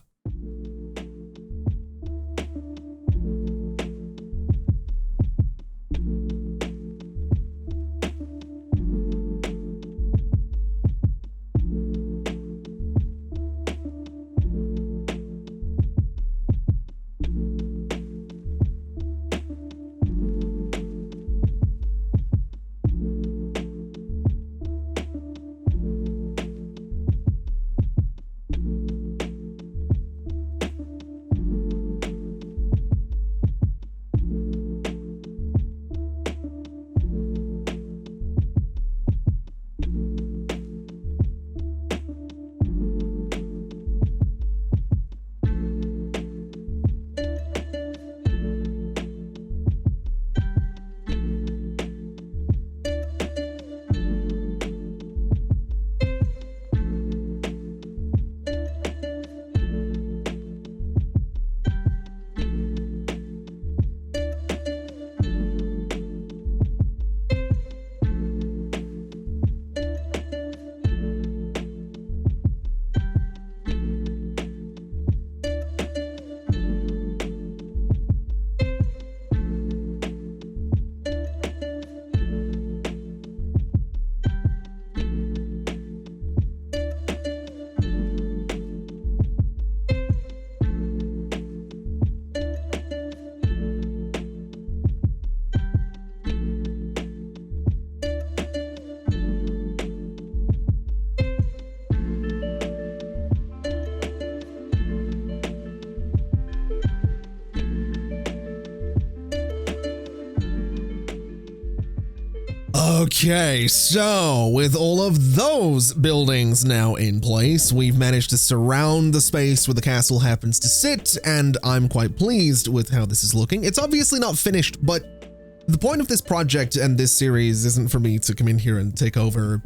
Okay, so with all of those buildings now in place, we've managed to surround the space where the castle happens to sit, and I'm quite pleased with how this is looking. It's obviously not finished, but the point of this project and this series isn't for me to come in here and take over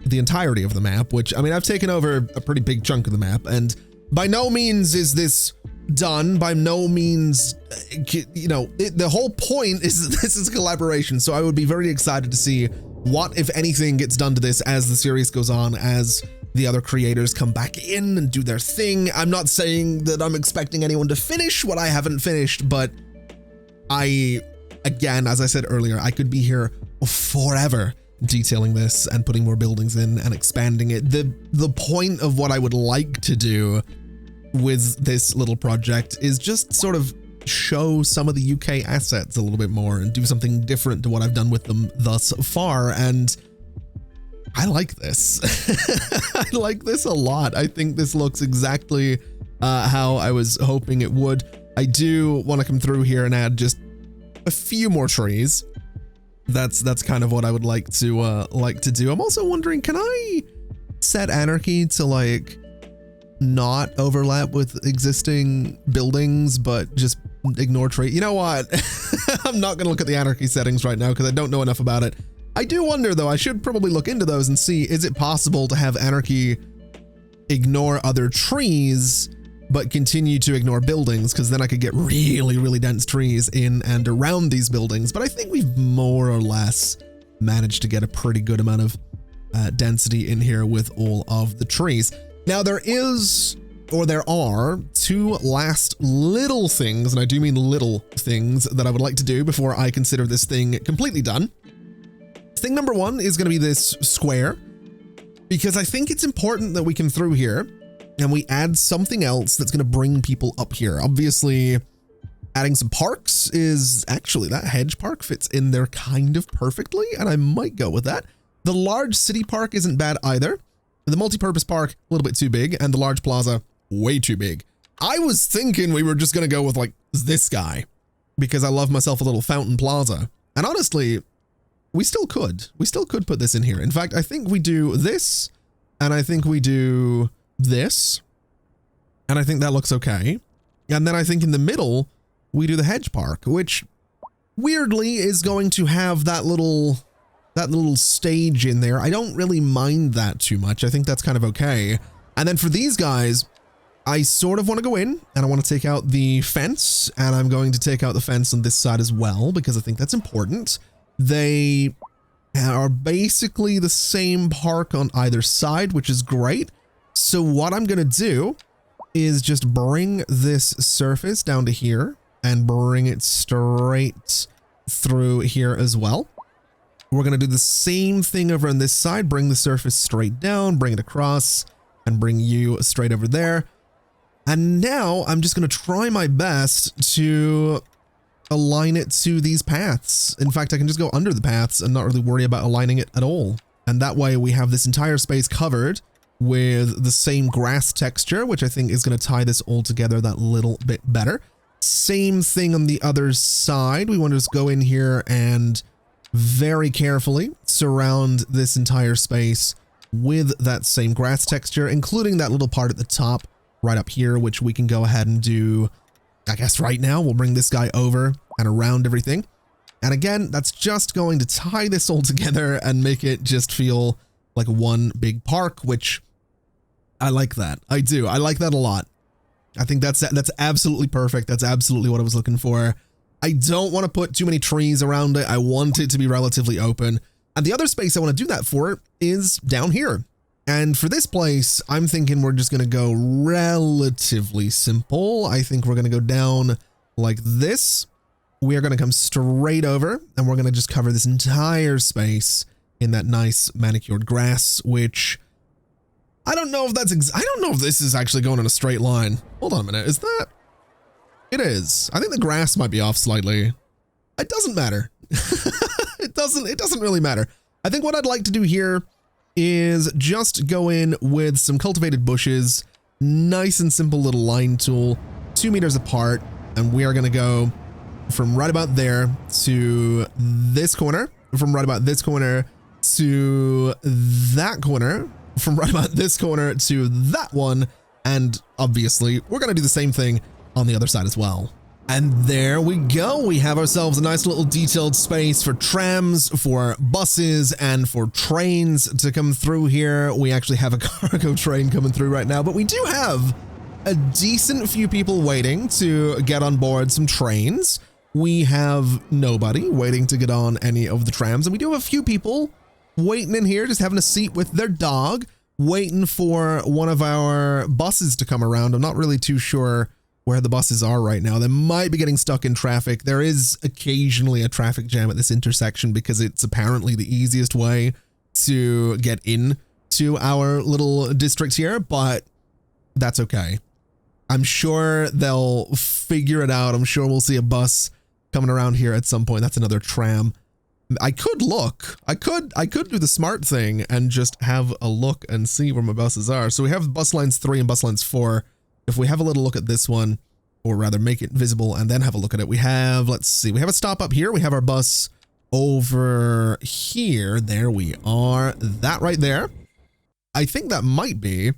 the entirety of the map, which, I mean, I've taken over a pretty big chunk of the map, and by no means is this done. By no means, you know, the whole point is this is collaboration, so I would be very excited to see what, if anything, gets done to this as the series goes on, as the other creators come back in and do their thing. I'm not saying that I'm expecting anyone to finish what I haven't finished, but again, as I said earlier, I could be here forever detailing this and putting more buildings in and expanding it. The point of what I would like to do with this little project is just sort of show some of the UK assets a little bit more and do something different to what I've done with them thus far, and I like this. I like this a lot. I think this looks exactly how I was hoping it would. I do want to come through here and add just a few more trees. That's kind of what I would like to do. I'm also wondering, can I set anarchy to like not overlap with existing buildings, but just ignore tree? You know what? I'm not gonna look at the anarchy settings right now because I don't know enough about it. I do wonder though, I should probably look into those and see, is it possible to have anarchy ignore other trees but continue to ignore buildings? Because then I could get really, really dense trees in and around these buildings. But I think we've more or less managed to get a pretty good amount of density in here with all of the trees. Now there are two last little things, and I do mean little things, that I would like to do before I consider this thing completely done. Thing number one is going to be this square, because I think it's important that we come through here and we add something else that's going to bring people up here. Obviously, adding some parks is actually, that hedge park fits in there kind of perfectly, and I might go with that. The large city park isn't bad either. The multi-purpose park, a little bit too big, and the large plaza, way too big. I was thinking we were just going to go with like this guy, because I love myself a little fountain plaza. And honestly, we still could put this in here. In fact, I think we do this, and I think we do this. And I think that looks okay. And then I think in the middle, we do the hedge park, which weirdly is going to have that little stage in there. I don't really mind that too much. I think that's kind of okay. And then for these guys, I sort of want to go in and I want to take out the fence, and I'm going to take out the fence on this side as well because I think that's important. They are basically the same park on either side, which is great. So what I'm going to do is just bring this surface down to here and bring it straight through here as well. We're going to do the same thing over on this side, bring the surface straight down, bring it across, and bring you straight over there. And now I'm just going to try my best to align it to these paths. In fact, I can just go under the paths and not really worry about aligning it at all. And that way we have this entire space covered with the same grass texture, which I think is going to tie this all together that little bit better. Same thing on the other side. We want to just go in here and very carefully surround this entire space with that same grass texture, including that little part at the top right up here, which we can go ahead and do, I guess right now. We'll bring this guy over and around everything. And again, that's just going to tie this all together and make it just feel like one big park, which I like that. I do. I like that a lot. I think that's absolutely perfect. That's absolutely what I was looking for. I don't want to put too many trees around it. I want it to be relatively open. And the other space I want to do that for is down here. And for this place, I'm thinking we're just going to go relatively simple. I think we're going to go down like this. We are going to come straight over and we're going to just cover this entire space in that nice manicured grass, which I don't know if I don't know if this is actually going in a straight line. Hold on a minute. Is that? It is. I think the grass might be off slightly. It doesn't matter. It doesn't really matter. I think what I'd like to do here is just go in with some cultivated bushes, nice and simple little line tool, 2 meters apart. And we are going to go from right about there to this corner, from right about this corner to that corner, from right about this corner to that one. And obviously we're going to do the same thing on the other side as well. And there we go. We have ourselves a nice little detailed space for trams, for buses, and for trains to come through here. We actually have a cargo train coming through right now, but we do have a decent few people waiting to get on board some trains. We have nobody waiting to get on any of the trams, and we do have a few people waiting in here, just having a seat with their dog, waiting for one of our buses to come around. I'm not really too sure where the buses are right now. They might be getting stuck in traffic. There is occasionally a traffic jam at this intersection because it's apparently the easiest way to get in to our little district here, but that's okay. I'm sure they'll figure it out. I'm sure we'll see a bus coming around here at some point. That's another tram. I could look. I could do the smart thing and just have a look and see where my buses are. So we have bus lines 3 and bus lines 4. If we have a little look at this one, or rather make it visible and then have a look at it, we have, let's see, we have a stop up here. We have our bus over here. There we are. That right there. I think that might be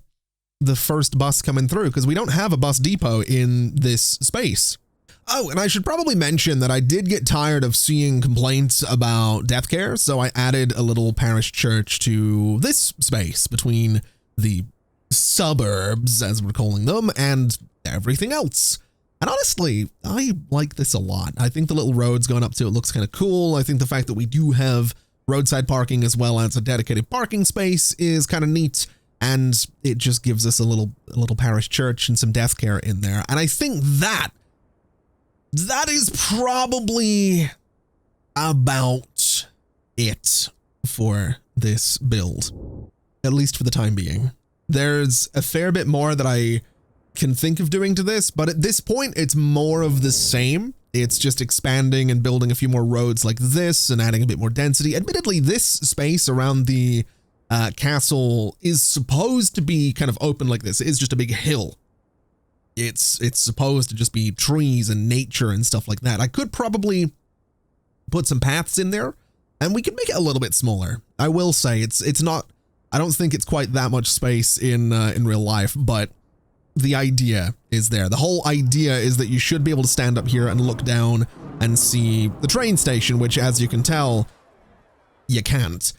the first bus coming through because we don't have a bus depot in this space. Oh, and I should probably mention that I did get tired of seeing complaints about death care, so I added a little parish church to this space between the suburbs, as we're calling them, and everything else. And honestly, I like this a lot. I think the little roads going up to it looks kind of cool. I think the fact that we do have roadside parking as well as a dedicated parking space is kind of neat, and it just gives us a little parish church and some death care in there. And I think that is probably about it for this build, at least for the time being. There's a fair bit more that I can think of doing to this, but at this point, it's more of the same. It's just expanding and building a few more roads like this and adding a bit more density. Admittedly, this space around the castle is supposed to be kind of open like this. It is just a big hill. It's supposed to just be trees and nature and stuff like that. I could probably put some paths in there and we could make it a little bit smaller. I will say it's not, I don't think it's quite that much space in real life, but the idea is there. The whole idea is that you should be able to stand up here and look down and see the train station, which, as you can tell, you can't,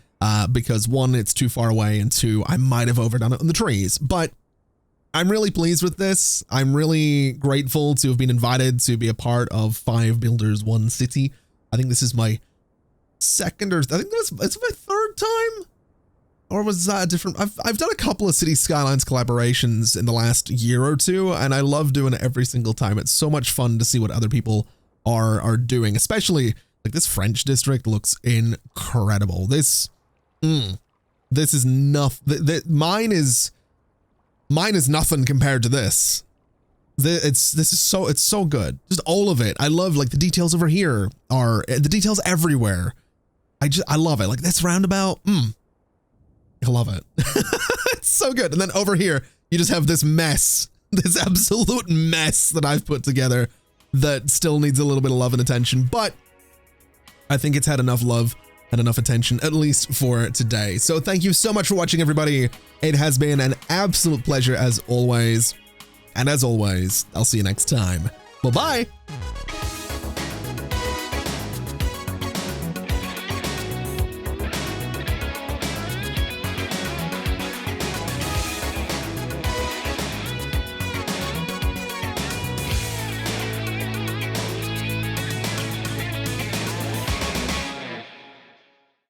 because one, it's too far away, and two, I might have overdone it on the trees. But I'm really pleased with this. I'm really grateful to have been invited to be a part of 5 Builders 1 City. I think this is my second, or I think it's my third time. Or was that a different? I've done a couple of City Skylines collaborations in the last year or two, and I love doing it every single time. It's so much fun to see what other people are doing, especially like this French district looks incredible. This is nothing. Mine is nothing compared to this. It's so good. Just all of it. I love like the details over here are the details everywhere. I love it. Like this roundabout. I love it. It's so good. And then over here, you just have this mess, this absolute mess that I've put together that still needs a little bit of love and attention, but I think it's had enough love and enough attention, at least for today. So thank you so much for watching, everybody. It has been an absolute pleasure as always. And as always, I'll see you next time. Bye-bye.